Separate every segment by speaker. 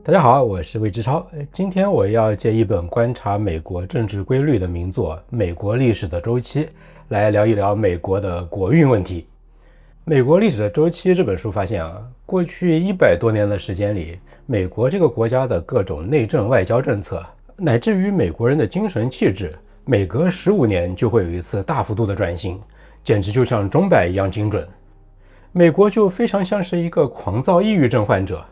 Speaker 1: 大家好，我是魏之超。今天我要借一本观察美国政治规律的名作《美国历史的周期》来聊一聊美国的国运问题。美国历史的周期这本书发现过去100多年的时间里，美国这个国家的各种内政外交政策，乃至于美国人的精神气质，每隔15年就会有一次大幅度的转型，简直就像钟摆一样精准。美国就非常像是一个狂躁抑郁症患者，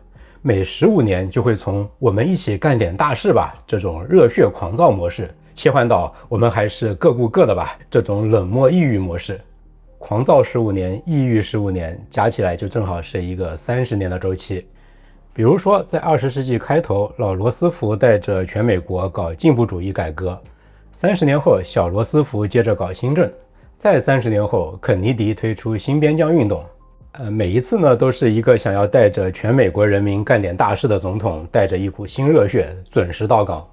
Speaker 1: 每15年就会从我们一起干点大事吧这种热血狂躁模式，切换到我们还是各顾各的吧这种冷漠抑郁模式。狂躁15年，抑郁15年，加起来就正好是一个30年的周期。比如说在20世纪开头，老罗斯福带着全美国搞进步主义改革，30年后小罗斯福接着搞新政，再30年后肯尼迪推出新边疆运动。每一次呢，都是一个想要带着全美国人民干点大事的总统，带着一股新热血准时到岗。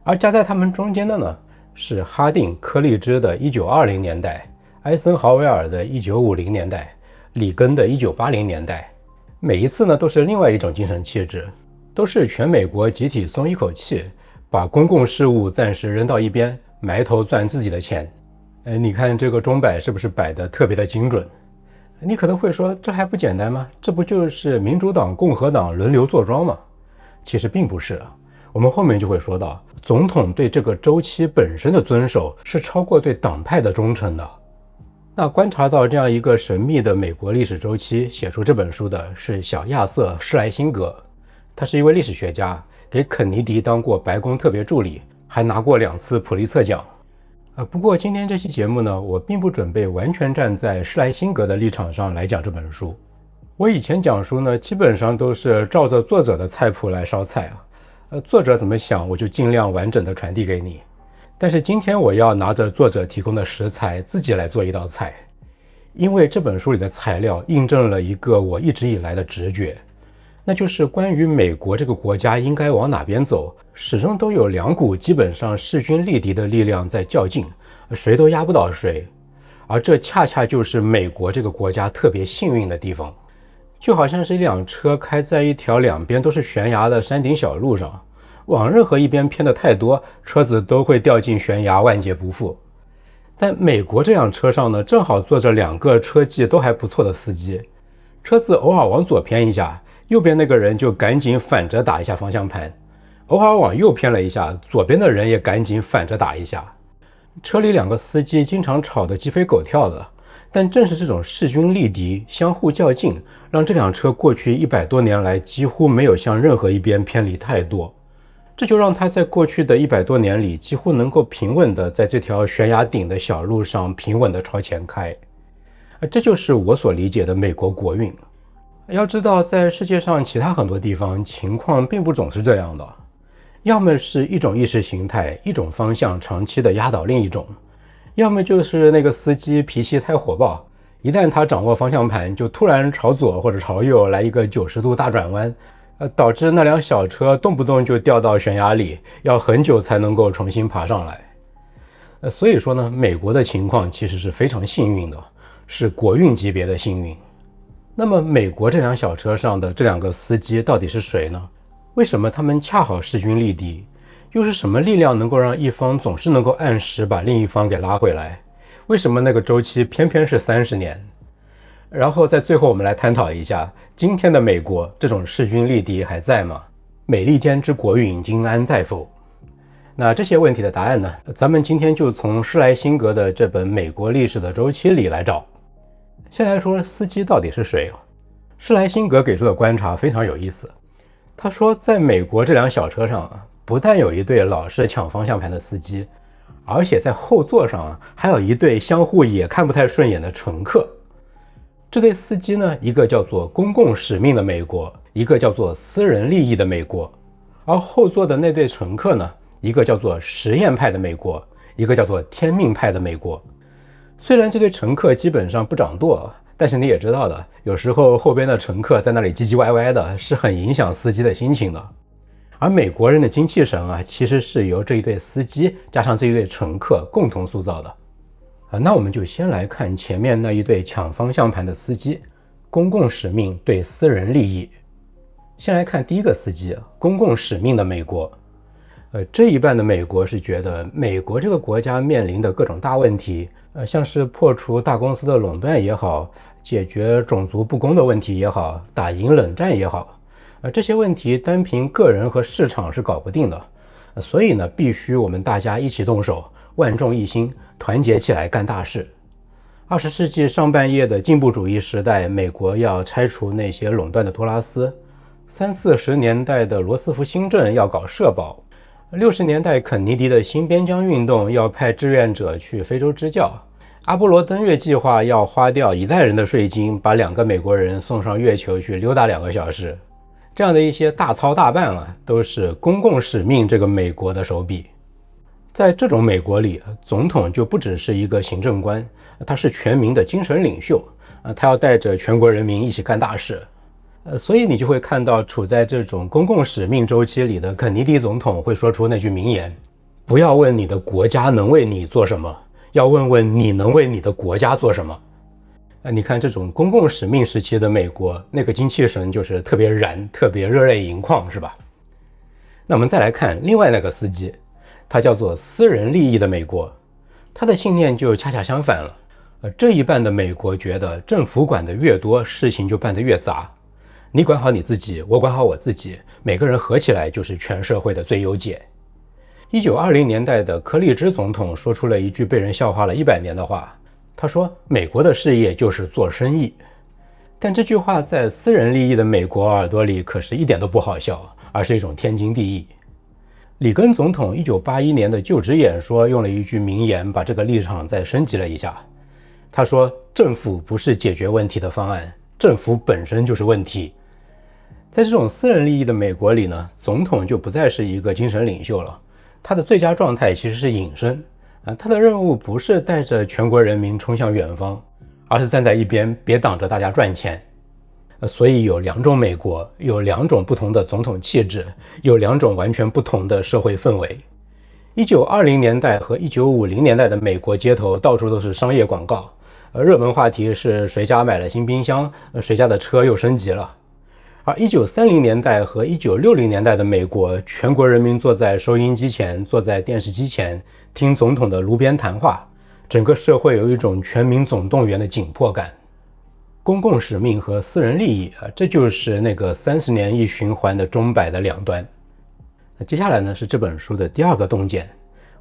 Speaker 1: 而夹在他们中间的呢，是哈定、柯立芝的1920年代，艾森豪威尔的1950年代，里根的1980年代。每一次呢，都是另外一种精神气质，都是全美国集体松一口气，把公共事务暂时扔到一边，埋头赚自己的钱。你看这个钟摆是不是摆得特别的精准？你可能会说，这还不简单吗？这不就是民主党、共和党轮流坐庄吗？其实并不是，我们后面就会说到，总统对这个周期本身的遵守是超过对党派的忠诚的。那观察到这样一个神秘的美国历史周期，写出这本书的是小亚瑟·施莱辛格，他是一位历史学家，给肯尼迪当过白宫特别助理，还拿过2次普利策奖。不过今天这期节目呢，我并不准备完全站在施莱辛格的立场上来讲这本书。我以前讲书呢，基本上都是照着作者的菜谱来烧菜作者怎么想，我就尽量完整的传递给你。但是今天我要拿着作者提供的食材自己来做一道菜，因为这本书里的材料印证了一个我一直以来的直觉，那就是关于美国这个国家应该往哪边走，始终都有2股基本上势均力敌的力量在较劲，谁都压不倒谁。而这恰恰就是美国这个国家特别幸运的地方，就好像是一辆车开在一条2边都是悬崖的山顶小路上，往任何一边偏的太多，车子都会掉进悬崖，万劫不复。但美国这辆车上呢，正好坐着2个车技都还不错的司机，车子偶尔往左偏一下，右边那个人就赶紧反着打一下方向盘，偶尔往右偏了一下，左边的人也赶紧反着打一下。车里2个司机经常吵得鸡飞狗跳的，但正是这种势均力敌、相互较劲，让这辆车过去100多年来几乎没有向任何一边偏离太多。这就让他在过去的100多年里几乎能够平稳地在这条悬崖顶的小路上平稳地朝前开。这就是我所理解的美国国运。要知道，在世界上其他很多地方情况并不总是这样的，要么是一种意识形态、一种方向长期的压倒另一种，要么就是那个司机脾气太火爆，一旦他掌握方向盘，就突然朝左或者朝右来一个90度大转弯，导致那辆小车动不动就掉到悬崖里，要很久才能够重新爬上来。所以说呢，美国的情况其实是非常幸运的，是国运级别的幸运。那么美国这辆小车上的这2个司机到底是谁呢？为什么他们恰好势均力敌？又是什么力量能够让一方总是能够按时把另一方给拉回来？为什么那个周期偏偏是30年？然后在最后我们来探讨一下，今天的美国这种势均力敌还在吗？美利坚之国运今安在否？那这些问题的答案呢，咱们今天就从施莱辛格的这本《美国历史的周期》里来找。先来说司机到底是谁？施莱辛格给出的观察非常有意思。他说，在美国这辆小车上不但有一对老是抢方向盘的司机，而且在后座上还有一对相互也看不太顺眼的乘客。这对司机呢，一个叫做公共使命的美国，一个叫做私人利益的美国。而后座的那对乘客呢，一个叫做实验派的美国，一个叫做天命派的美国。虽然这对乘客基本上不掌舵，但是你也知道的，有时候后边的乘客在那里唧唧歪歪的，是很影响司机的心情的。而美国人的精气神其实是由这一对司机加上这一对乘客共同塑造的。那我们就先来看前面那一对抢方向盘的司机，公共使命对私人利益。先来看第一个司机，公共使命的美国。这一半的美国是觉得美国这个国家面临的各种大问题，像是破除大公司的垄断也好，解决种族不公的问题也好，打赢冷战也好，这些问题单凭个人和市场是搞不定的，所以呢，必须我们大家一起动手，万众一心，团结起来干大事。20世纪上半叶的进步主义时代，美国要拆除那些垄断的托拉斯；30、40年代的罗斯福新政要搞社保；60年代肯尼迪的新边疆运动要派志愿者去非洲支教；阿波罗登月计划要花掉一代人的税金，把2个美国人送上月球去溜达2个小时。这样的一些大操大办都是公共使命这个美国的手笔。在这种美国里，总统就不只是一个行政官，他是全民的精神领袖，他要带着全国人民一起干大事。所以你就会看到处在这种公共使命周期里的肯尼迪总统会说出那句名言：不要问你的国家能为你做什么，要问问你能为你的国家做什么。你看这种公共使命时期的美国，那个精气神就是特别燃，特别热泪盈眶，是吧？那我们再来看另外那个司机，他叫做私人利益的美国，他的信念就恰恰相反了。这一半的美国觉得政府管得越多，事情就办得越杂。你管好你自己，我管好我自己，每个人合起来就是全社会的最优解。1920年代的柯立芝总统说出了一句被人笑话了100年的话，他说美国的事业就是做生意。但这句话在私人利益的美国耳朵里可是一点都不好笑，而是一种天经地义。里根总统1981年的就职演说用了一句名言，把这个立场再升级了一下。他说，政府不是解决问题的方案，政府本身就是问题。在这种私人利益的美国里呢，总统就不再是一个精神领袖了，他的最佳状态其实是隐身。他的任务不是带着全国人民冲向远方，而是站在一边，别挡着大家赚钱。所以有2种美国，有2种不同的总统气质，有2种完全不同的社会氛围。1920年代和1950年代的美国街头到处都是商业广告，热门话题是谁家买了新冰箱，谁家的车又升级了。而1930年代和1960年代的美国，全国人民坐在收音机前，坐在电视机前，听总统的炉边谈话，整个社会有一种全民总动员的紧迫感。公共使命和私人利益这就是那个30年一循环的钟摆的两端。那接下来呢，是这本书的第2个洞见，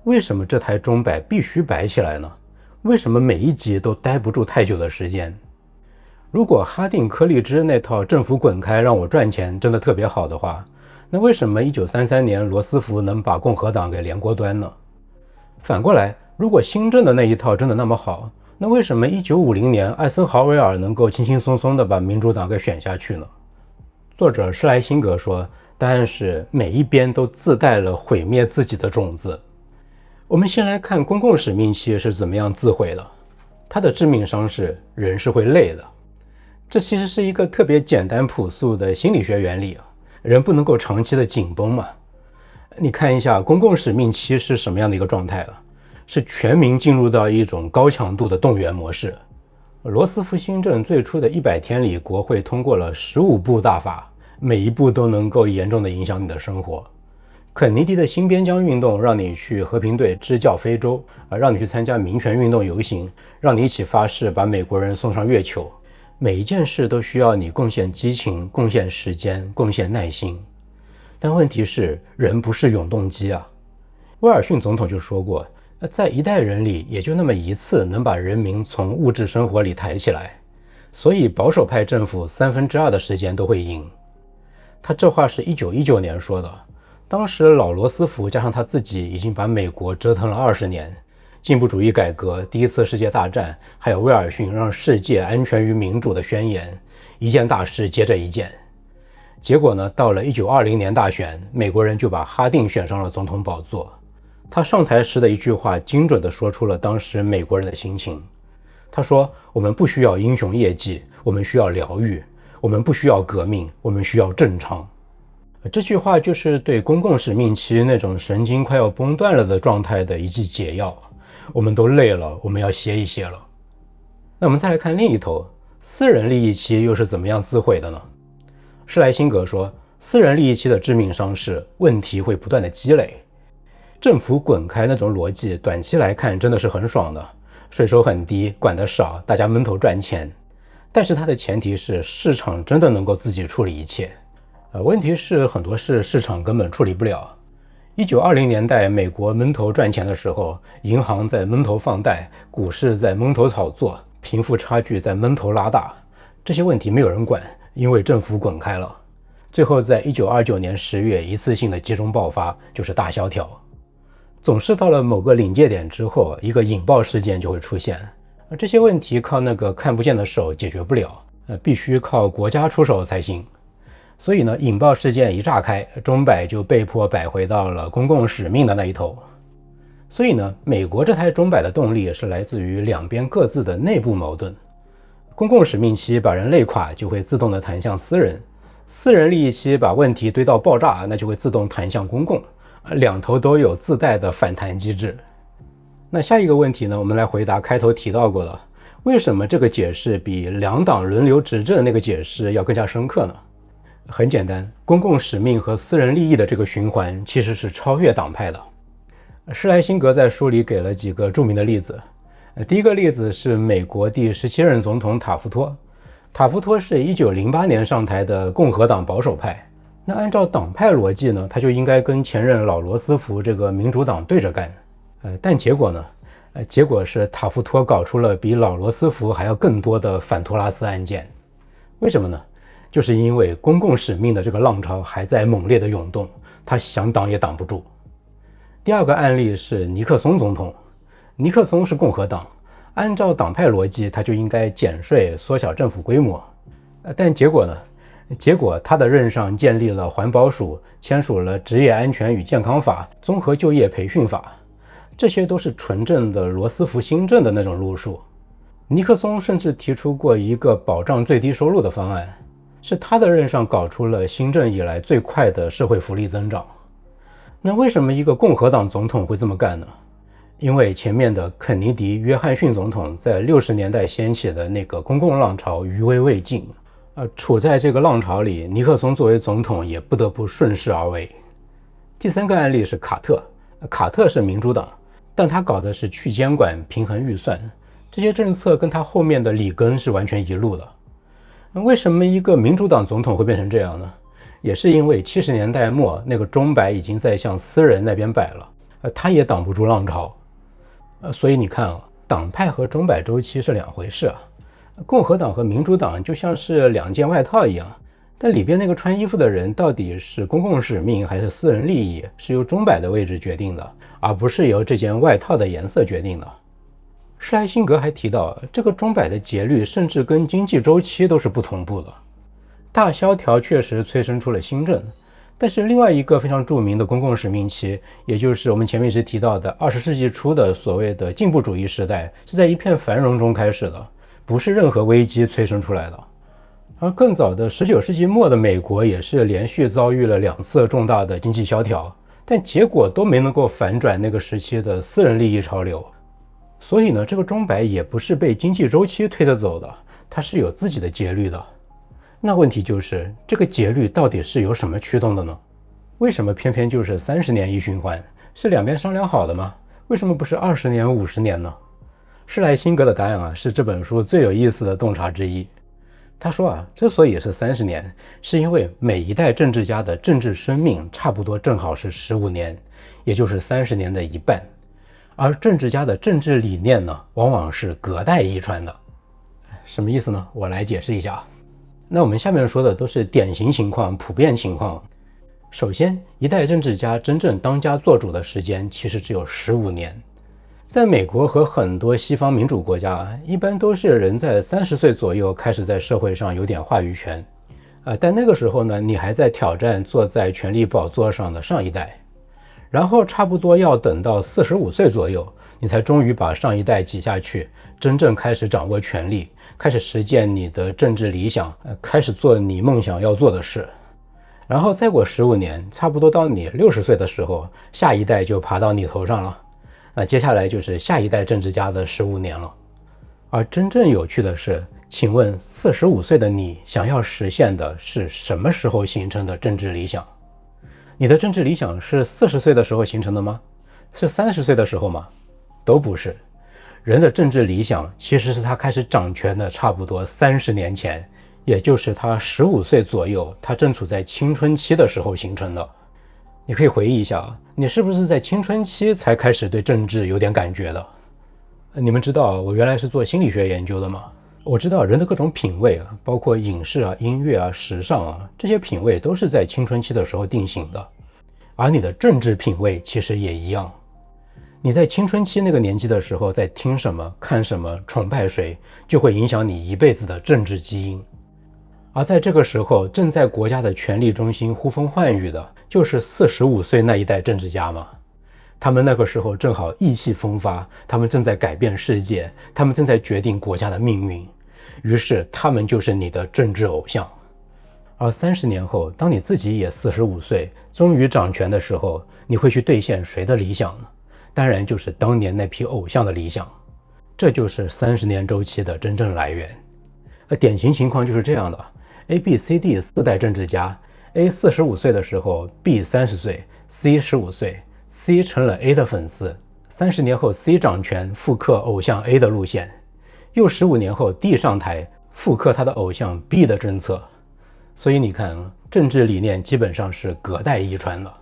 Speaker 1: 为什么这台钟摆必须摆起来呢？为什么每一集都待不住太久的时间？如果哈定柯立芝那套政府滚开让我赚钱真的特别好的话，那为什么1933年罗斯福能把共和党给连锅端呢？反过来，如果新政的那一套真的那么好，那为什么1950年艾森豪威尔能够轻轻松松地把民主党给选下去呢？作者施莱辛格说，答案是每一边都自带了毁灭自己的种子。我们先来看公共使命期是怎么样自毁的。它的致命伤是人是会累的。这其实是一个特别简单朴素的心理学原理，人不能够长期的紧绷嘛。你看一下公共使命期是什么样的一个状态是全民进入到一种高强度的动员模式。罗斯福新政最初的100天里，国会通过了15部大法，每一步都能够严重的影响你的生活。肯尼迪的新边疆运动让你去和平队支教非洲，让你去参加民权运动游行，让你一起发誓把美国人送上月球。每一件事都需要你贡献激情，贡献时间，贡献耐心。但问题是，人不是永动机啊。威尔逊总统就说过，在一代人里也就那么一次能把人民从物质生活里抬起来，所以保守派政府2/3的时间都会赢。他这话是1919年说的，当时老罗斯福加上他自己已经把美国折腾了20年，进步主义改革、第一次世界大战，还有威尔逊让世界安全于民主的宣言，一件大事接着一件。结果呢，到了1920年大选，美国人就把哈定选上了总统宝座。他上台时的一句话精准地说出了当时美国人的心情。他说，我们不需要英雄业绩，我们需要疗愈，我们不需要革命，我们需要正常。这句话就是对公共使命期那种神经快要崩断了的状态的一剂解药。我们都累了，我们要歇一歇了。那我们再来看另一头，私人利益期又是怎么样自毁的呢？施莱辛格说，私人利益期的致命伤是问题会不断的积累。政府滚开那种逻辑，短期来看真的是很爽的，税收很低，管得少，大家闷头赚钱。但是它的前提是市场真的能够自己处理一切。问题是很多事市场根本处理不了。1920年代美国闷头赚钱的时候，银行在闷头放贷，股市在闷头炒作，贫富差距在闷头拉大，这些问题没有人管，因为政府滚开了。最后在1929年10月一次性的集中爆发，就是大萧条。总是到了某个临界点之后，一个引爆事件就会出现。这些问题靠那个看不见的手解决不了，必须靠国家出手才行。所以呢，引爆事件一炸开，钟摆就被迫摆回到了公共使命的那一头。所以呢，美国这台钟摆的动力是来自于两边各自的内部矛盾。公共使命期把人累垮，就会自动的弹向私人；私人利益期把问题堆到爆炸，那就会自动弹向公共。两头都有自带的反弹机制。那下一个问题呢，我们来回答开头提到过的，为什么这个解释比两党轮流执政那个解释要更加深刻呢？很简单，公共使命和私人利益的这个循环其实是超越党派的。施莱辛格在书里给了几个著名的例子。第一个例子是美国第17任总统塔夫托。塔夫托是1908年上台的共和党保守派。那按照党派逻辑呢，他就应该跟前任老罗斯福这个民主党对着干。但结果呢？结果是塔夫托搞出了比老罗斯福还要更多的反托拉斯案件。为什么呢？就是因为公共使命的这个浪潮还在猛烈的涌动，他想挡也挡不住。第二个案例是尼克松总统。尼克松是共和党，按照党派逻辑，他就应该减税，缩小政府规模。但结果呢？结果他的任上建立了环保署，签署了职业安全与健康法、综合就业培训法，这些都是纯正的罗斯福新政的那种路数。尼克松甚至提出过一个保障最低收入的方案，是他的任上搞出了新政以来最快的社会福利增长。那为什么一个共和党总统会这么干呢？因为前面的肯尼迪、约翰逊总统在60年代掀起的那个公共浪潮余威未尽。处在这个浪潮里，尼克松作为总统也不得不顺势而为。第三个案例是卡特。卡特是民主党，但他搞的是去监管、平衡预算，这些政策跟他后面的里根是完全一路的。为什么一个民主党总统会变成这样呢？也是因为70年代末那个钟摆已经在向私人那边摆了，他也挡不住浪潮。所以你看党派和钟摆周期是两回事啊。共和党和民主党就像是两件外套一样，但里边那个穿衣服的人到底是公共使命还是私人利益，是由钟摆的位置决定的，而不是由这件外套的颜色决定的。施莱辛格还提到，这个钟摆的节律甚至跟经济周期都是不同步的。大萧条确实催生出了新政，但是另外一个非常著名的公共使命期，也就是我们前面一直提到的20世纪初的所谓的进步主义时代，是在一片繁荣中开始的，不是任何危机催生出来的。而更早的19世纪末的美国也是连续遭遇了2次重大的经济萧条，但结果都没能够反转那个时期的私人利益潮流。所以呢，这个钟摆也不是被经济周期推着走的，它是有自己的节律的。那问题就是，这个节律到底是由什么驱动的呢？为什么偏偏就是30年一循环？是两边商量好的吗？为什么不是20年、50年呢？施莱辛格的答案是这本书最有意思的洞察之一。他说之所以是30年，是因为每一代政治家的政治生命差不多正好是15年，也就是30年的一半。而政治家的政治理念呢，往往是隔代遗传的。什么意思呢？我来解释一下。那我们下面说的都是典型情况、普遍情况。首先，一代政治家真正当家做主的时间其实只有15年。在美国和很多西方民主国家，一般都是人在30岁左右开始在社会上有点话语权。但那个时候呢，你还在挑战坐在权力宝座上的上一代。然后差不多要等到45岁左右，你才终于把上一代挤下去，真正开始掌握权力，开始实践你的政治理想，开始做你梦想要做的事。然后再过15年，差不多到你60岁的时候，下一代就爬到你头上了。那接下来就是下一代政治家的15年了。而真正有趣的是，请问45岁的你想要实现的是什么时候形成的政治理想？你的政治理想是40岁的时候形成的吗？是30岁的时候吗？都不是。人的政治理想其实是他开始掌权的差不多30年前，也就是他15岁左右，他正处在青春期的时候形成的。你可以回忆一下，你是不是在青春期才开始对政治有点感觉的？你们知道我原来是做心理学研究的吗？我知道人的各种品味包括影视音乐时尚这些品味都是在青春期的时候定型的。而你的政治品味其实也一样。你在青春期那个年纪的时候，在听什么、看什么、崇拜谁，就会影响你一辈子的政治基因。而在这个时候，正在国家的权力中心呼风唤雨的，就是45岁那一代政治家嘛。他们那个时候正好意气风发，他们正在改变世界，他们正在决定国家的命运。于是他们就是你的政治偶像。而30年后，当你自己也45岁，终于掌权的时候，你会去兑现谁的理想呢？当然就是当年那批偶像的理想。这就是30年周期的真正来源。典型情况就是这样的 ：A、B、C、D 4代政治家 ，A 45岁的时候 ，B 30岁 ，C 15岁 ，C 成了 A 的粉丝。30年后 ，C 掌权，复刻偶像 A 的路线。又15年后 ，D 上台，复刻他的偶像 B 的政策。所以你看，政治理念基本上是隔代遗传的。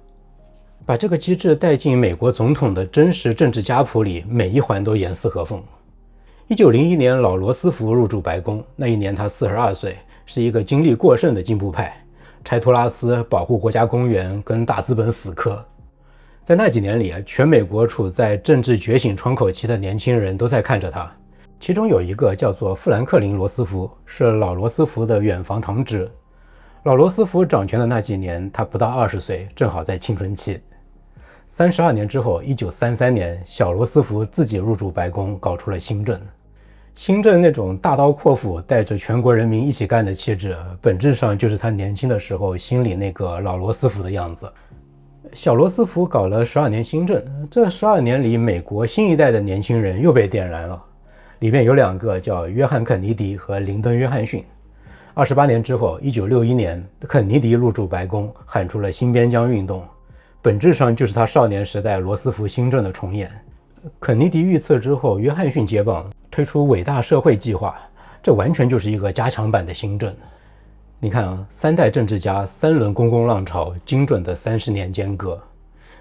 Speaker 1: 把这个机制带进美国总统的真实政治家谱里，每一环都严丝合缝。1901年，老罗斯福入驻白宫，那一年他42岁，是一个精力过剩的进步派，拆托拉斯、保护国家公园跟大资本死磕。在那几年里，全美国处在政治觉醒窗口期的年轻人都在看着他。其中有一个叫做富兰克林·罗斯福，是老罗斯福的远房堂侄。老罗斯福掌权的那几年，他不到20岁，正好在青春期。32年之后，1933年，小罗斯福自己入驻白宫，搞出了新政。新政那种大刀阔斧、带着全国人民一起干的气质，本质上就是他年轻的时候心里那个老罗斯福的样子。小罗斯福搞了12年新政，这12年里，美国新一代的年轻人又被点燃了。里面有2个叫约翰·肯尼迪和林登·约翰逊。28年之后，1961年，肯尼迪入驻白宫，喊出了新边疆运动，本质上就是他少年时代罗斯福新政的重演。肯尼迪遇刺之后，约翰逊接棒，推出伟大社会计划，这完全就是一个加强版的新政。你看3代政治家3轮公共浪潮，精准的30年间隔。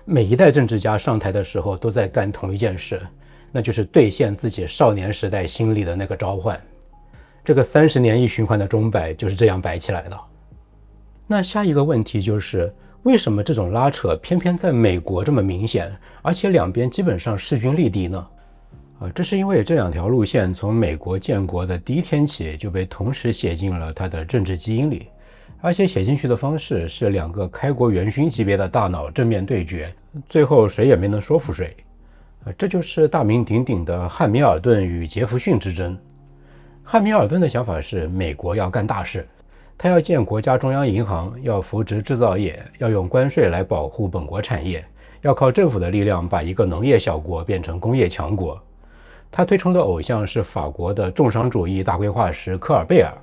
Speaker 1: 每一代政治家上台的时候都在干同一件事，那就是兑现自己少年时代心里的那个召唤。这个30年一循环的钟摆就是这样摆起来的。那下一个问题就是，为什么这种拉扯偏偏在美国这么明显，而且两边基本上势均力敌呢？这是因为这2条路线从美国建国的第一天起就被同时写进了它的政治基因里，而且写进去的方式是2个开国元勋级别的大脑正面对决，最后谁也没能说服谁。这就是大名鼎鼎的汉密尔顿与杰弗逊之争。汉密尔顿的想法是美国要干大事，他要建国家中央银行，要扶植制造业，要用关税来保护本国产业，要靠政府的力量把一个农业小国变成工业强国。他推崇的偶像是法国的重商主义大规划师科尔贝尔，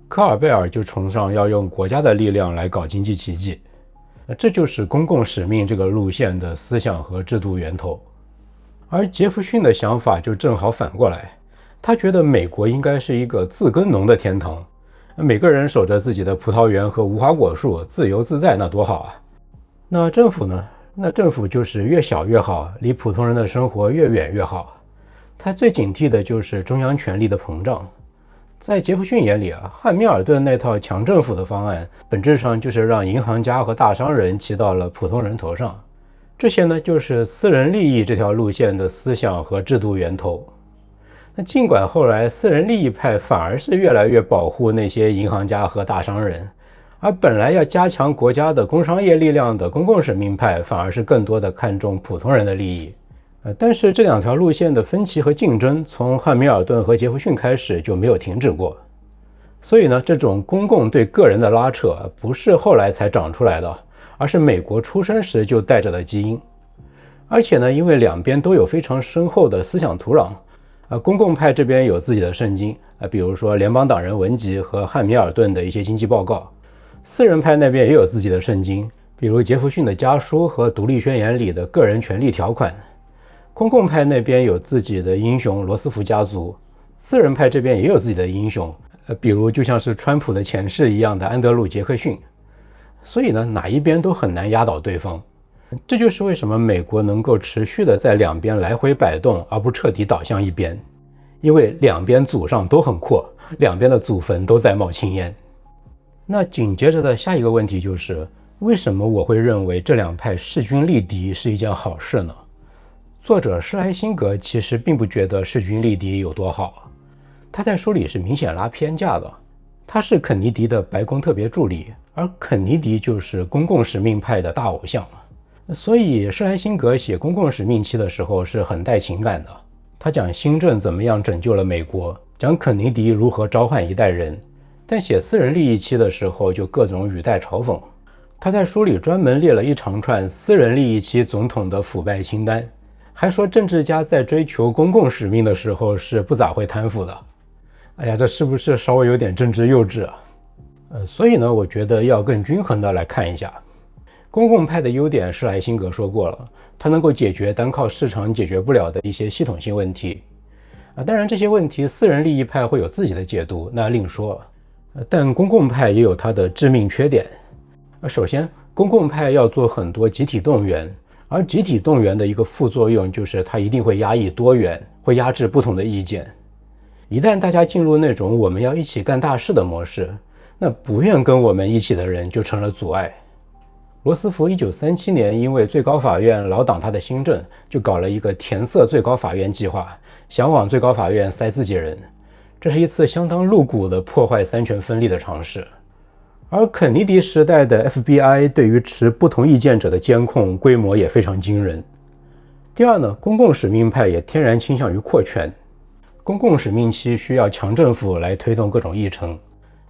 Speaker 1: 科尔贝尔就崇尚要用国家的力量来搞经济奇迹。这就是公共使命这个路线的思想和制度源头。而杰弗逊的想法就正好反过来，他觉得美国应该是一个自耕农的天堂，每个人守着自己的葡萄园和无花果树，自由自在，那多好啊。那政府呢？那政府就是越小越好，离普通人的生活越远越好。他最警惕的就是中央权力的膨胀。在杰弗逊眼里汉密尔顿那套强政府的方案，本质上就是让银行家和大商人骑到了普通人头上。这些呢，就是私人利益这条路线的思想和制度源头。那尽管后来私人利益派反而是越来越保护那些银行家和大商人，而本来要加强国家的工商业力量的公共使命派反而是更多的看重普通人的利益。但是这2条路线的分歧和竞争从汉密尔顿和杰弗逊开始就没有停止过。所以呢，这种公共对个人的拉扯不是后来才长出来的，而是美国出生时就带着的基因。而且呢，因为两边都有非常深厚的思想土壤，公共派这边有自己的圣经比如说联邦党人文集和汉密尔顿的一些经济报告。私人派那边也有自己的圣经，比如杰弗逊的家书和独立宣言里的个人权利条款。公共派那边有自己的英雄罗斯福家族，私人派这边也有自己的英雄，比如就像是川普的前世一样的安德鲁·杰克逊。所以呢，哪一边都很难压倒对方。这就是为什么美国能够持续的在两边来回摆动，而不彻底倒向一边，因为两边祖上都很阔，两边的祖坟都在冒青烟。那紧接着的下一个问题就是，为什么我会认为这两派势均力敌是一件好事呢？作者施莱辛格其实并不觉得势均力敌有多好，他在书里是明显拉偏架的。他是肯尼迪的白宫特别助理，而肯尼迪就是公共使命派的大偶像，所以施莱辛格写公共使命期的时候是很带情感的。他讲新政怎么样拯救了美国，讲肯尼迪如何召唤一代人，但写私人利益期的时候就各种语带嘲讽。他在书里专门列了一长串私人利益期总统的腐败清单，还说政治家在追求公共使命的时候是不咋会贪腐的。哎呀，这是不是稍微有点政治幼稚啊？所以呢，我觉得要更均衡的来看一下。公共派的优点施莱辛格说过了，它能够解决单靠市场解决不了的一些系统性问题。当然这些问题私人利益派会有自己的解读，那另说。但公共派也有它的致命缺点。首先，公共派要做很多集体动员，而集体动员的一个副作用就是它一定会压抑多元，会压制不同的意见。一旦大家进入那种我们要一起干大事的模式，那不愿跟我们一起的人就成了阻碍。罗斯福1937年因为最高法院老挡他的新政，就搞了一个填色最高法院计划，想往最高法院塞自己人。这是一次相当露骨的破坏三权分立的尝试。而肯尼迪时代的 FBI 对于持不同意见者的监控规模也非常惊人。第二呢，公共使命派也天然倾向于扩权。公共使命期需要强政府来推动各种议程，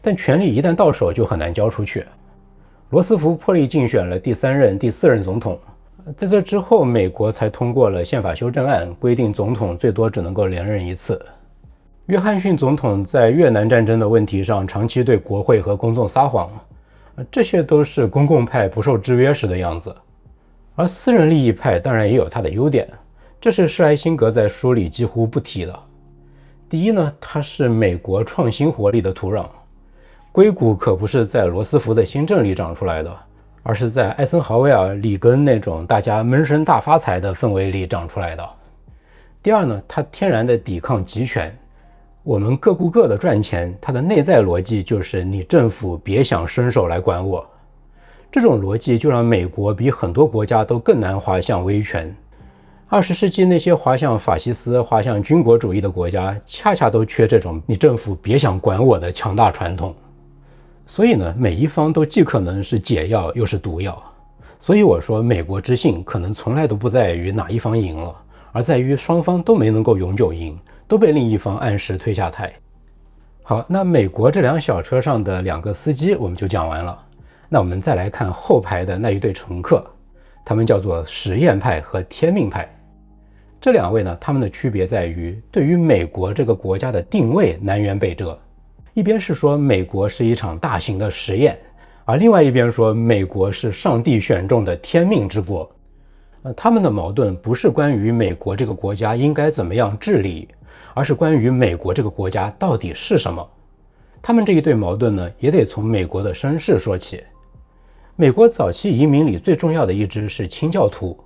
Speaker 1: 但权力一旦到手就很难交出去。罗斯福破例竞选了第3任、第4任总统，在这之后，美国才通过了宪法修正案，规定总统最多只能够连任一次。约翰逊总统在越南战争的问题上长期对国会和公众撒谎，这些都是公共派不受制约时的样子。而私人利益派当然也有它的优点，这是施莱辛格在书里几乎不提的。第一呢，它是美国创新活力的土壤。硅谷可不是在罗斯福的新政里长出来的，而是在艾森豪威尔、里根那种大家闷声大发财的氛围里长出来的。第二呢，它天然的抵抗集权。我们各顾各的赚钱，它的内在逻辑就是你政府别想伸手来管我。这种逻辑就让美国比很多国家都更难滑向威权。20世纪那些滑向法西斯、滑向军国主义的国家，恰恰都缺这种你政府别想管我的强大传统。所以呢，每一方都既可能是解药又是毒药。所以我说美国之幸可能从来都不在于哪一方赢了，而在于双方都没能够永久赢，都被另一方按时推下台。好，那美国这辆小车上的2个司机我们就讲完了。那我们再来看后排的那一对乘客，他们叫做实验派和天命派。这2位呢，他们的区别在于对于美国这个国家的定位南辕北辙。一边是说美国是一场大型的实验，而另外一边说美国是上帝选中的天命之国。他们的矛盾不是关于美国这个国家应该怎么样治理，而是关于美国这个国家到底是什么。他们这一对矛盾呢，也得从美国的身世说起。美国早期移民里最重要的一支是清教徒，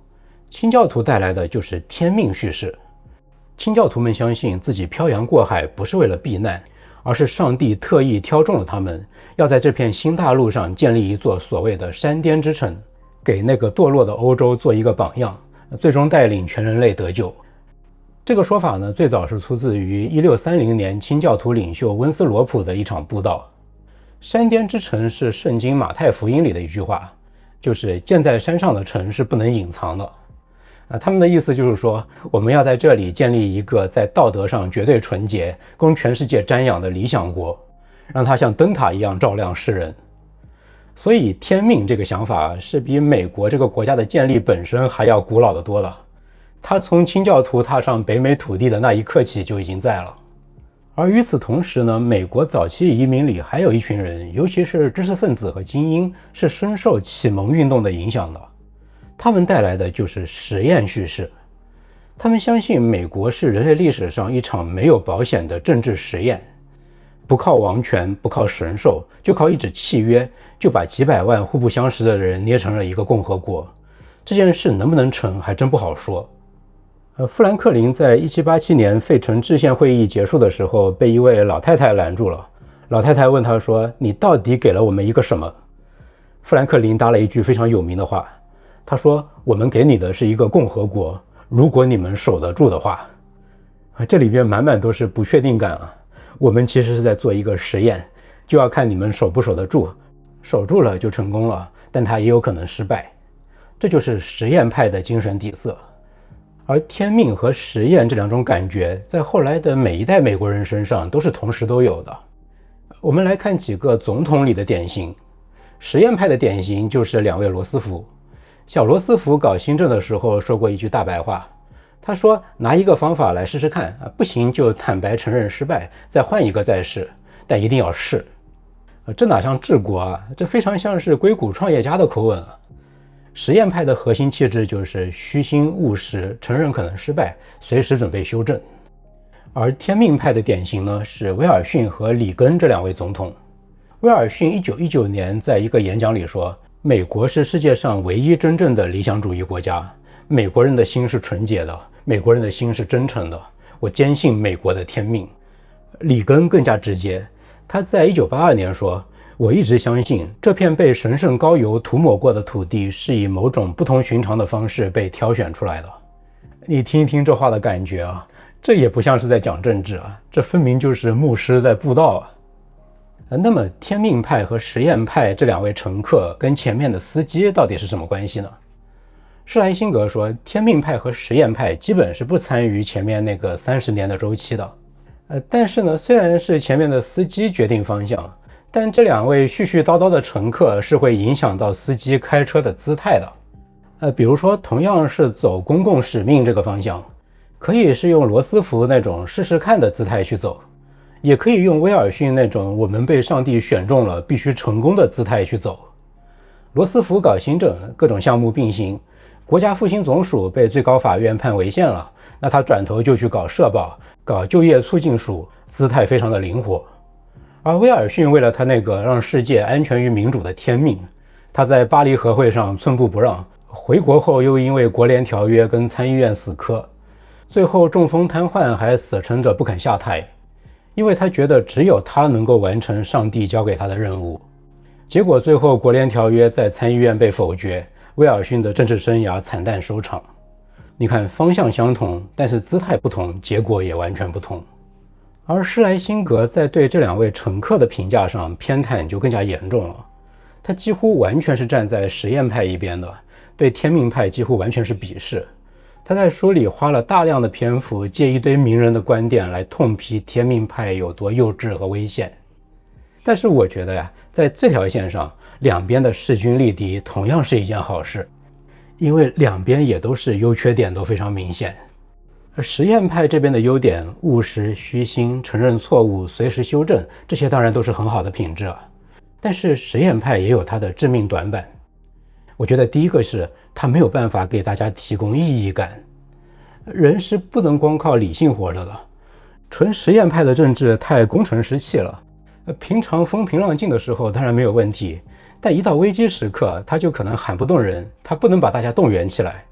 Speaker 1: 清教徒带来的就是天命叙事。清教徒们相信自己漂洋过海不是为了避难，而是上帝特意挑中了他们，要在这片新大陆上建立一座所谓的山巅之城，给那个堕落的欧洲做一个榜样，最终带领全人类得救。这个说法呢，最早是出自于1630年清教徒领袖温斯罗普的一场布道。山巅之城是圣经马太福音里的一句话，就是建在山上的城是不能隐藏的。他们的意思就是说，我们要在这里建立一个在道德上绝对纯洁、供全世界瞻仰的理想国，让它像灯塔一样照亮世人。所以天命这个想法是比美国这个国家的建立本身还要古老的多了。他从清教徒踏上北美土地的那一刻起就已经在了。而与此同时呢，美国早期移民里还有一群人，尤其是知识分子和精英，是深受启蒙运动的影响的。他们带来的就是实验叙事。他们相信美国是人类历史上一场没有保险的政治实验，不靠王权，不靠神授，就靠一纸契约，就把几百万互不相识的人捏成了一个共和国。这件事能不能成，还真不好说。富兰克林在1787年费城制宪会议结束的时候，被一位老太太拦住了。老太太问他说：“你到底给了我们一个什么？”富兰克林搭了一句非常有名的话，他说：“我们给你的是一个共和国，如果你们守得住的话。”这里边满满都是不确定感啊！我们其实是在做一个实验，就要看你们守不守得住，守住了就成功了，但它也有可能失败。这就是实验派的精神底色。而天命和实验这两种感觉，在后来的每一代美国人身上都是同时都有的。我们来看几个总统里的典型。实验派的典型就是两位罗斯福。小罗斯福搞新政的时候说过一句大白话，他说拿一个方法来试试看，不行就坦白承认失败，再换一个再试，但一定要试。这哪像治国啊，这非常像是硅谷创业家的口吻啊。实验派的核心气质就是虚心务实，承认可能失败，随时准备修正。而天命派的典型呢，是威尔逊和里根这两位总统。威尔逊1919年在一个演讲里说，美国是世界上唯一真正的理想主义国家，美国人的心是纯洁的，美国人的心是真诚的，我坚信美国的天命。里根更加直接，他在1982年说，我一直相信这片被神圣膏油涂抹过的土地是以某种不同寻常的方式被挑选出来的。你听一听这话的感觉啊，这也不像是在讲政治啊，这分明就是牧师在布道啊。那么天命派和实验派这两位乘客跟前面的司机到底是什么关系呢？施莱辛格说，天命派和实验派基本是不参与前面那个30年的周期的。但是呢，虽然是前面的司机决定方向，但这两位絮絮叨叨的乘客是会影响到司机开车的姿态的。比如说同样是走公共使命这个方向，可以是用罗斯福那种试试看的姿态去走，也可以用威尔逊那种我们被上帝选中了必须成功的姿态去走。罗斯福搞新政，各种项目并行，国家复兴总署被最高法院判违宪了，那他转头就去搞社保，搞就业促进署，姿态非常的灵活。而威尔逊为了他那个让世界安全于民主的天命，他在巴黎和会上寸步不让，回国后又因为国联条约跟参议院死磕，最后中风瘫痪还死撑着不肯下台，因为他觉得只有他能够完成上帝交给他的任务。结果最后国联条约在参议院被否决，威尔逊的政治生涯惨淡收场。你看，方向相同，但是姿态不同，结果也完全不同。而施莱辛格在对这两位乘客的评价上偏袒就更加严重了，他几乎完全是站在实验派一边的，对天命派几乎完全是鄙视。他在书里花了大量的篇幅借一堆名人的观点来痛批天命派有多幼稚和危险。但是我觉得呀，在这条线上，两边的势均力敌同样是一件好事，因为两边也都是优缺点都非常明显。而实验派这边的优点，务实、虚心、承认错误、随时修正，这些当然都是很好的品质啊。但是实验派也有它的致命短板。我觉得第一个是它没有办法给大家提供意义感。人是不能光靠理性活着的，纯实验派的政治太工程师气了。平常风平浪静的时候当然没有问题，但一到危机时刻，他就可能喊不动人，他不能把大家动员起来。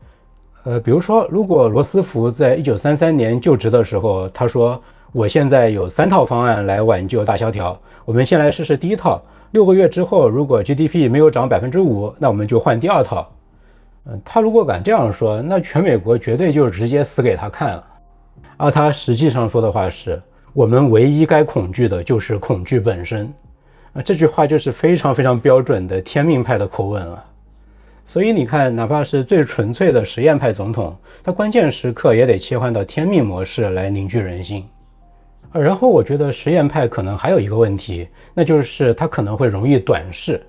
Speaker 1: 比如说，如果罗斯福在1933年就职的时候，他说我现在有3套方案来挽救大萧条，我们先来试试第一套，6个月之后如果 GDP 没有涨 5%， 那我们就换第二套。他如果敢这样说，那全美国绝对就直接死给他看了。而他实际上说的话是，我们唯一该恐惧的就是恐惧本身。这句话就是非常非常标准的天命派的口吻啊。所以你看，哪怕是最纯粹的实验派总统，他关键时刻也得切换到天命模式来凝聚人心。然后我觉得实验派可能还有一个问题，那就是他可能会容易短视，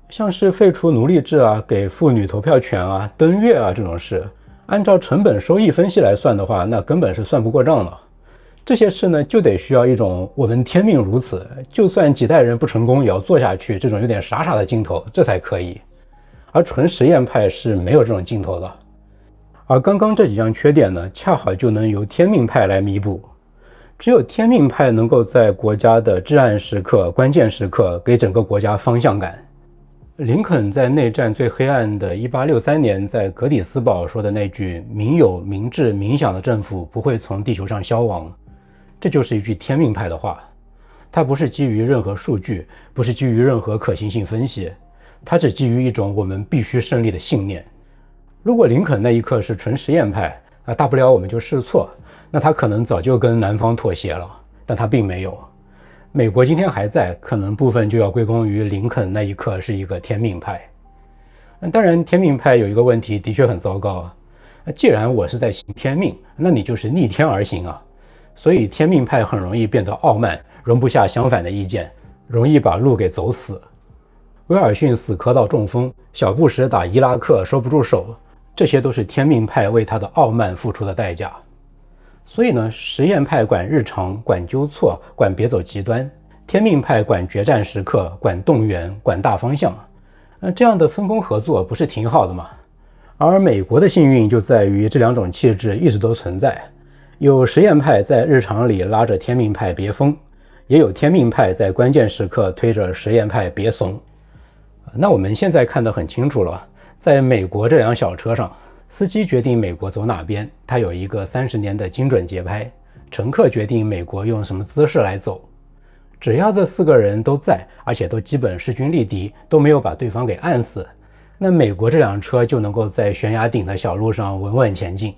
Speaker 1: 像是废除奴隶制啊、给妇女投票权啊、登月啊这种事，按照成本收益分析来算的话，那根本是算不过账的。这些事呢，就得需要一种我们天命如此，就算几代人不成功也要做下去这种有点傻傻的劲头，这才可以。而纯实验派是没有这种劲头的。而刚刚这几项缺点呢，恰好就能由天命派来弥补。只有天命派能够在国家的至暗时刻、关键时刻给整个国家方向感。林肯在内战最黑暗的1863年在格底斯堡说的那句“民有、民治、民享的政府不会从地球上消亡”，这就是一句天命派的话。它不是基于任何数据，不是基于任何可行性分析，它只基于一种我们必须胜利的信念。如果林肯那一刻是纯实验派，大不了我们就试错，那他可能早就跟南方妥协了，但他并没有。美国今天还在，可能部分就要归功于林肯那一刻是一个天命派。当然，天命派有一个问题的确很糟糕，既然我是在行天命，那你就是逆天而行啊。所以天命派很容易变得傲慢，容不下相反的意见，容易把路给走死。威尔逊死磕到中风，小布什打伊拉克收不住手，这些都是天命派为他的傲慢付出的代价。所以呢，实验派管日常，管纠错，管别走极端；天命派管决战时刻，管动员，管大方向。这样的分工合作不是挺好的吗？而美国的幸运就在于这两种气质一直都存在，有实验派在日常里拉着天命派别疯，也有天命派在关键时刻推着实验派别怂。那我们现在看得很清楚了，在美国这辆小车上，司机决定美国走哪边，他有一个30年的精准节拍，乘客决定美国用什么姿势来走。只要这4个人都在，而且都基本势均力敌，都没有把对方给按死，那美国这辆车就能够在悬崖顶的小路上稳稳前进。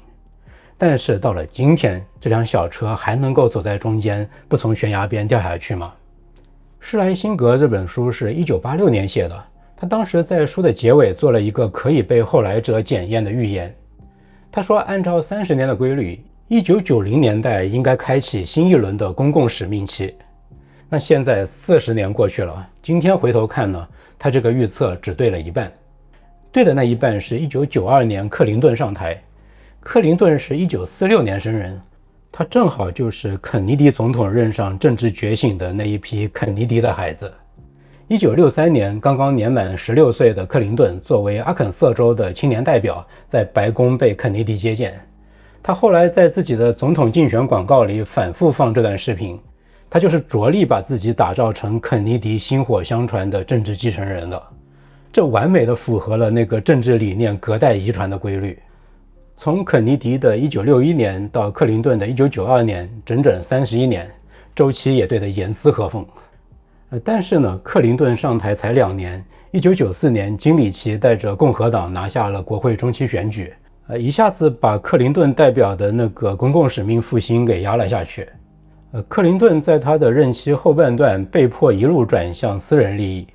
Speaker 1: 但是到了今天，这辆小车还能够走在中间，不从悬崖边掉下去吗？施莱辛格这本书是1986年写的，他当时在书的结尾做了一个可以被后来者检验的预言。他说，按照30年的规律，1990年代应该开启新一轮的公共使命期。那现在40年过去了，今天回头看呢，他这个预测只对了一半。对的那一半是1992年克林顿上台，克林顿是1946年生人，他正好就是肯尼迪总统任上政治觉醒的那一批肯尼迪的孩子。1963年刚刚年满16岁的克林顿作为阿肯色州的青年代表，在白宫被肯尼迪接见。他后来在自己的总统竞选广告里反复放这段视频，他就是着力把自己打造成肯尼迪薪火相传的政治继承人的。这完美的符合了那个政治理念隔代遗传的规律。从肯尼迪的1961年到克林顿的1992年，整整31年，周期也对得严丝合缝。但是呢，克林顿上台才2年，1994年金里奇带着共和党拿下了国会中期选举，一下子把克林顿代表的那个公共使命复兴给压了下去。克林顿在他的任期后半段被迫一路转向私人利益，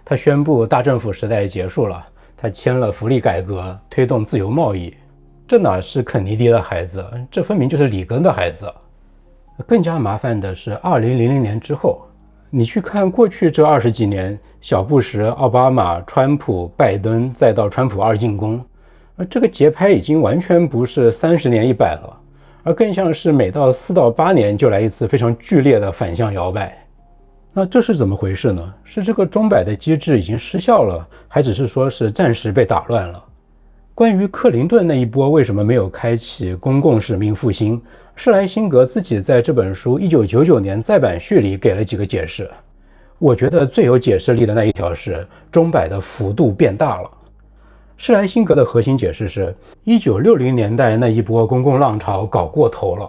Speaker 1: 他宣布大政府时代结束了，他签了福利改革，推动自由贸易。这哪是肯尼迪的孩子，这分明就是里根的孩子。更加麻烦的是2000年之后，你去看过去这20几年，小布什、奥巴马、川普、拜登，再到川普2进宫，这个节拍已经完全不是30年100了，而更像是每到4到8年就来一次非常剧烈的反向摇摆。那这是怎么回事呢？是这个钟摆的机制已经失效了，还只是说是暂时被打乱了？关于克林顿那一波为什么没有开启公共使命复兴，施莱辛格自己在这本书1999年再版序里给了几个解释。我觉得最有解释力的那一条是钟摆的幅度变大了。施莱辛格的核心解释是1960年代那一波公共浪潮搞过头了，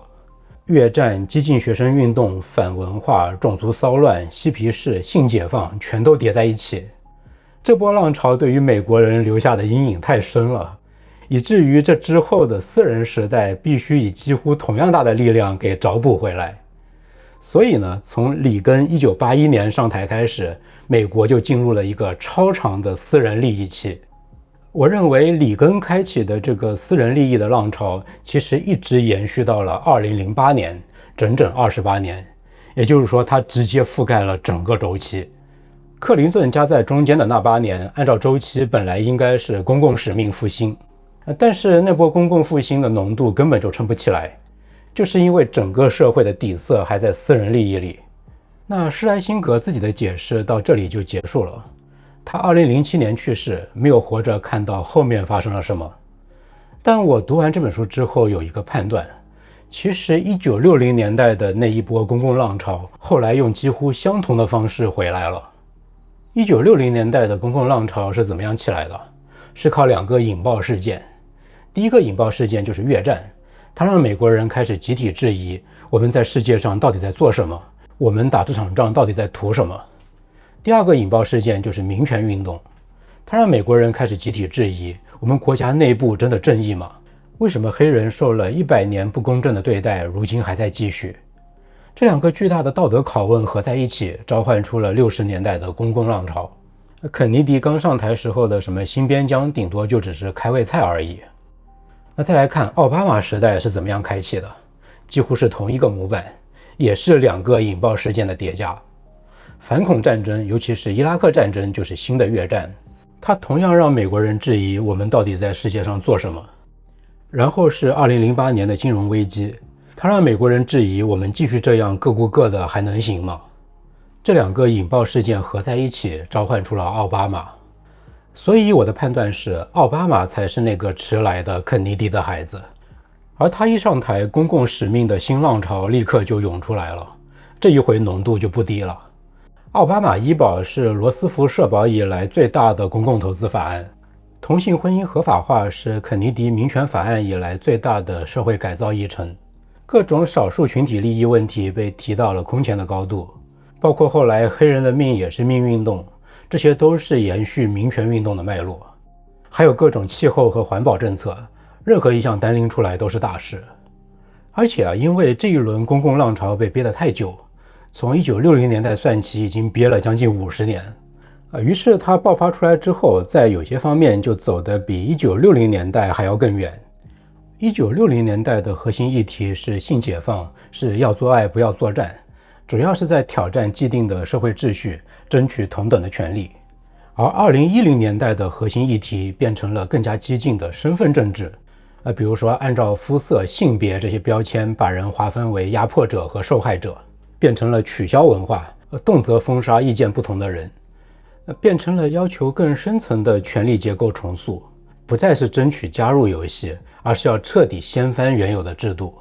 Speaker 1: 越战、激进学生运动、反文化、种族骚乱、嬉皮士、性解放全都叠在一起。这波浪潮对于美国人留下的阴影太深了，以至于这之后的私人时代必须以几乎同样大的力量给找补回来。所以呢，从里根1981年上台开始，美国就进入了一个超长的私人利益期。我认为里根开启的这个私人利益的浪潮，其实一直延续到了2008年，整整28年，也就是说它直接覆盖了整个周期。克林顿夹在中间的那8年，按照周期本来应该是公共使命复兴，但是那波公共复兴的浓度根本就撑不起来，就是因为整个社会的底色还在私人利益里。那施莱辛格自己的解释到这里就结束了。他2007年去世，没有活着看到后面发生了什么。但我读完这本书之后有一个判断，其实1960年代的那一波公共浪潮后来用几乎相同的方式回来了。1960年代的公共浪潮是怎么样起来的？是靠2个引爆事件。第一个引爆事件就是越战，它让美国人开始集体质疑我们在世界上到底在做什么，我们打这场仗到底在图什么。第二个引爆事件就是民权运动，它让美国人开始集体质疑我们国家内部真的正义吗？为什么黑人受了100年不公正的对待，如今还在继续？这2个巨大的道德拷问合在一起，召唤出了60年代的公共浪潮。肯尼迪刚上台时候的什么新边疆，顶多就只是开胃菜而已。那再来看奥巴马时代是怎么样开启的，几乎是同一个模板，也是2个引爆事件的叠加。反恐战争，尤其是伊拉克战争，就是新的越战，它同样让美国人质疑我们到底在世界上做什么。然后是2008年的金融危机，它让美国人质疑我们继续这样各顾各的还能行吗？这2个引爆事件合在一起，召唤出了奥巴马。所以我的判断是，奥巴马才是那个迟来的肯尼迪的孩子，而他一上台，公共使命的新浪潮立刻就涌出来了，这一回浓度就不低了。奥巴马医保是罗斯福社保以来最大的公共投资法案，同性婚姻合法化是肯尼迪民权法案以来最大的社会改造议程，各种少数群体利益问题被提到了空前的高度，包括后来黑人的命也是命运动，这些都是延续民权运动的脉络。还有各种气候和环保政策，任何一项单拎出来都是大事。而且因为这一轮公共浪潮被憋得太久，从1960年代算起已经憋了将近50年，于是它爆发出来之后，在有些方面就走得比1960年代还要更远。1960年代的核心议题是性解放，是要做爱不要作战，主要是在挑战既定的社会秩序，争取同等的权利。而2010年代的核心议题变成了更加激进的身份政治，比如说按照肤色、性别这些标签把人划分为压迫者和受害者，变成了取消文化，动辄封杀意见不同的人，变成了要求更深层的权力结构重塑，不再是争取加入游戏，而是要彻底掀翻原有的制度。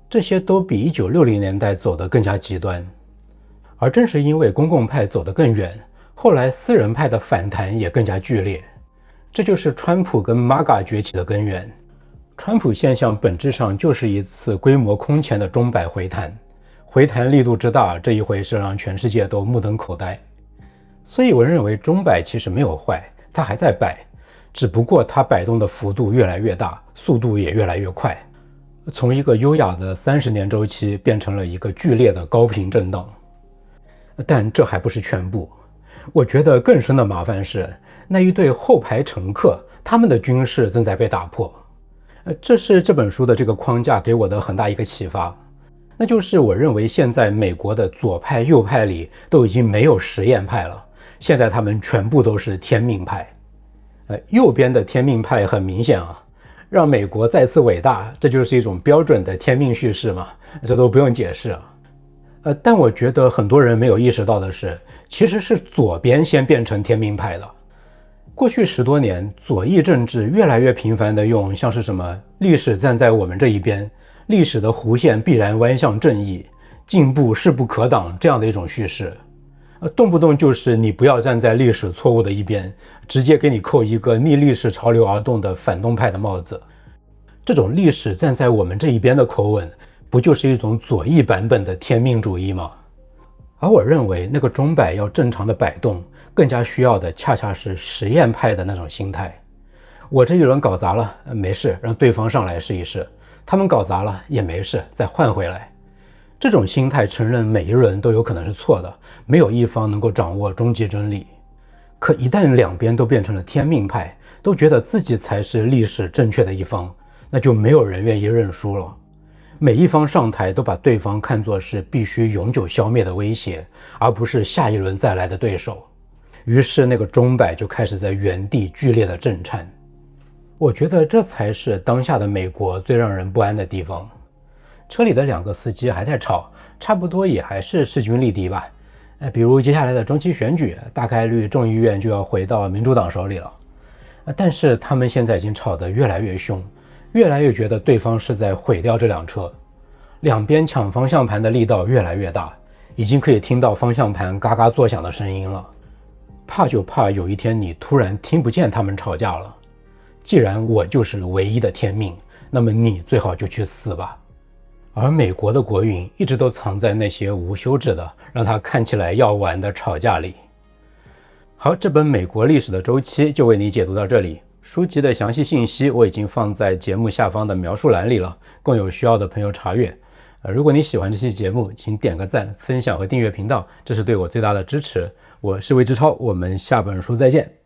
Speaker 1: 这些都比1960年代走得更加极端。而正是因为公共派走得更远，后来私人派的反弹也更加剧烈，这就是川普跟 MAGA 崛起的根源。川普现象本质上就是一次规模空前的钟摆回弹，回弹力度之大，这一回是让全世界都目瞪口呆。所以我认为钟摆其实没有坏，它还在摆，只不过它摆动的幅度越来越大，速度也越来越快，从一个优雅的30年周期变成了一个剧烈的高频震荡。但这还不是全部，我觉得更深的麻烦是那一对后排乘客，他们的军事正在被打破。这是这本书的这个框架给我的很大一个启发，那就是我认为现在美国的左派右派里都已经没有实验派了，现在他们全部都是天命派。右边的天命派很明显啊，让美国再次伟大，这就是一种标准的天命叙事嘛，这都不用解释啊。但我觉得很多人没有意识到的是，其实是左边先变成天命派的。过去10多年，左翼政治越来越频繁地用像是什么历史站在我们这一边，历史的弧线必然弯向正义，进步势不可挡这样的一种叙事，动不动就是你不要站在历史错误的一边，直接给你扣一个逆历史潮流而动的反动派的帽子。这种历史站在我们这一边的口吻，不就是一种左翼版本的天命主义吗？而我认为那个钟摆要正常的摆动，更加需要的恰恰是实验派的那种心态。我这一轮搞砸了，没事，让对方上来试一试，他们搞砸了也没事，再换回来。这种心态承认每一轮都有可能是错的，没有一方能够掌握终极真理。可一旦两边都变成了天命派，都觉得自己才是历史正确的一方，那就没有人愿意认输了。每一方上台都把对方看作是必须永久消灭的威胁，而不是下一轮再来的对手。于是那个钟摆就开始在原地剧烈的震颤。我觉得这才是当下的美国最让人不安的地方。车里的2个司机还在吵，差不多也还是势均力敌吧。比如接下来的中期选举，大概率众议院就要回到民主党手里了。但是他们现在已经吵得越来越凶，越来越觉得对方是在毁掉这辆车。两边抢方向盘的力道越来越大，已经可以听到方向盘嘎嘎作响的声音了。怕就怕有一天你突然听不见他们吵架了。既然我就是唯一的天命，那么你最好就去死吧。而美国的国运一直都藏在那些无休止的让它看起来要完的吵架里。好，这本美国历史的周期就为你解读到这里。书籍的详细信息我已经放在节目下方的描述栏里了，供有需要的朋友查阅。如果你喜欢这期节目，请点个赞、分享和订阅频道，这是对我最大的支持。我是魏志超，我们下本书再见。